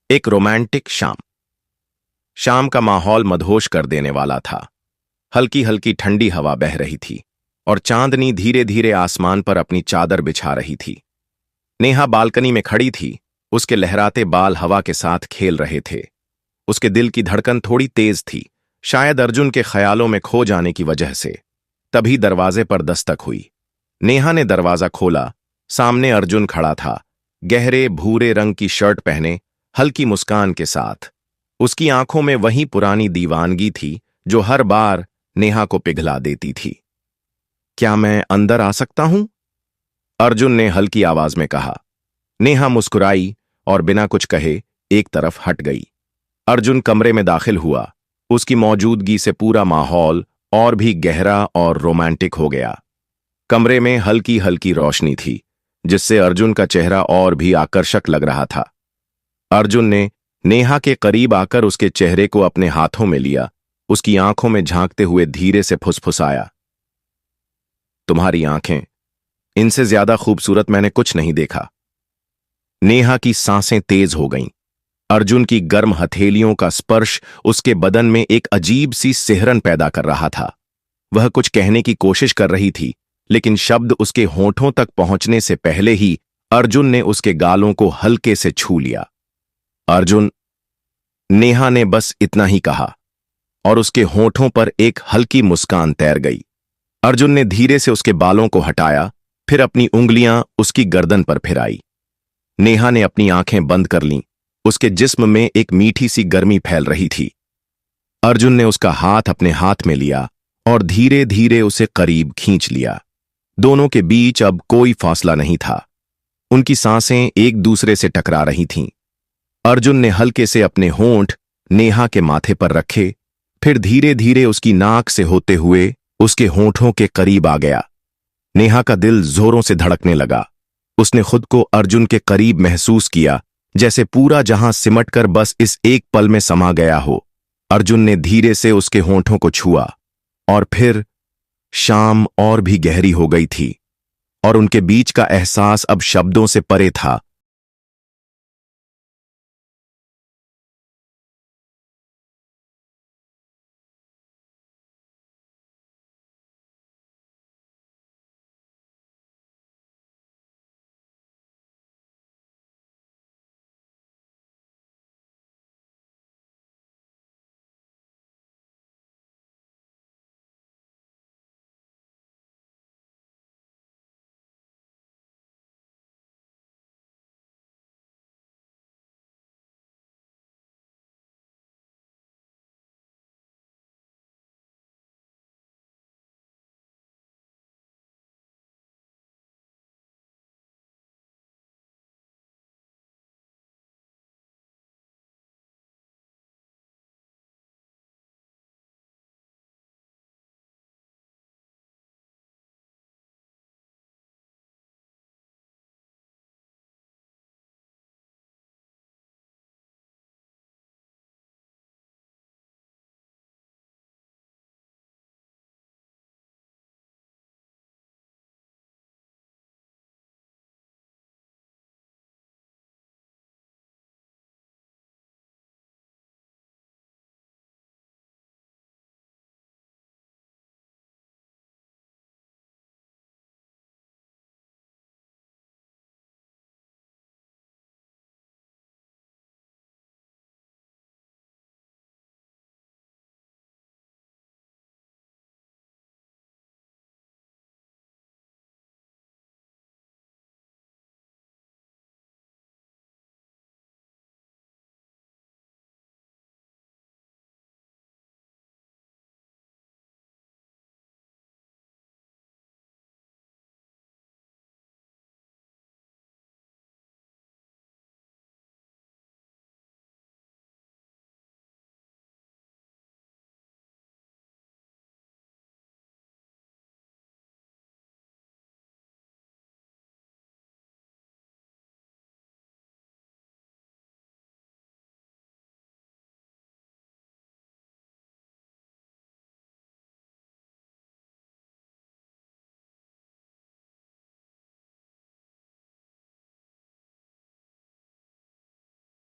एक रोमांटिक शाम। शाम का माहौल मदहोश कर देने वाला था। हल्की हल्की ठंडी हवा बह रही थी और चांदनी धीरे धीरे आसमान पर अपनी चादर बिछा रही थी। नेहा बालकनी में खड़ी थी। उसके लहराते बाल हवा के साथ खेल रहे थे। उसके दिल की धड़कन थोड़ी तेज थी, शायद अर्जुन के ख्यालों में खो जाने की वजह से। तभी दरवाजे पर दस्तक हुई। नेहा ने दरवाजा खोला। सामने अर्जुन खड़ा था, गहरे भूरे रंग की शर्ट पहने, हल्की मुस्कान के साथ। उसकी आंखों में वही पुरानी दीवानगी थी जो हर बार नेहा को पिघला देती थी। क्या मैं अंदर आ सकता हूं? अर्जुन ने हल्की आवाज में कहा। नेहा मुस्कुराई और बिना कुछ कहे एक तरफ हट गई। अर्जुन कमरे में दाखिल हुआ। उसकी मौजूदगी से पूरा माहौल और भी गहरा और रोमांटिक हो गया। कमरे में हल्की हल्की रोशनी थी, जिससे अर्जुन का चेहरा और भी आकर्षक लग रहा था। अर्जुन ने नेहा के करीब आकर उसके चेहरे को अपने हाथों में लिया। उसकी आंखों में झांकते हुए धीरे से फुसफुसाया, तुम्हारी आंखें, इनसे ज्यादा खूबसूरत मैंने कुछ नहीं देखा। नेहा की सांसें तेज हो गईं। अर्जुन की गर्म हथेलियों का स्पर्श उसके बदन में एक अजीब सी सिहरन पैदा कर रहा था। वह कुछ कहने की कोशिश कर रही थी, लेकिन शब्द उसके होठों तक पहुंचने से पहले ही अर्जुन ने उसके गालों को हल्के से छू लिया। अर्जुन, नेहा ने बस इतना ही कहा और उसके होठों पर एक हल्की मुस्कान तैर गई। अर्जुन ने धीरे से उसके बालों को हटाया, फिर अपनी उंगलियां उसकी गर्दन पर फिराई। नेहा ने अपनी आंखें बंद कर लीं। उसके जिस्म में एक मीठी सी गर्मी फैल रही थी। अर्जुन ने उसका हाथ अपने हाथ में लिया और धीरे धीरे उसे करीब खींच लिया। दोनों के बीच अब कोई फासला नहीं था। उनकी सांसें एक दूसरे से टकरा रही थीं। अर्जुन ने हल्के से अपने होंठ नेहा के माथे पर रखे, फिर धीरे धीरे उसकी नाक से होते हुए उसके होंठों के करीब आ गया। नेहा का दिल जोरों से धड़कने लगा। उसने खुद को अर्जुन के करीब महसूस किया, जैसे पूरा जहां सिमटकर बस इस एक पल में समा गया हो। अर्जुन ने धीरे से उसके होंठों को छुआ और फिर शाम और भी गहरी हो गई थी और उनके बीच का एहसास अब शब्दों से परे था।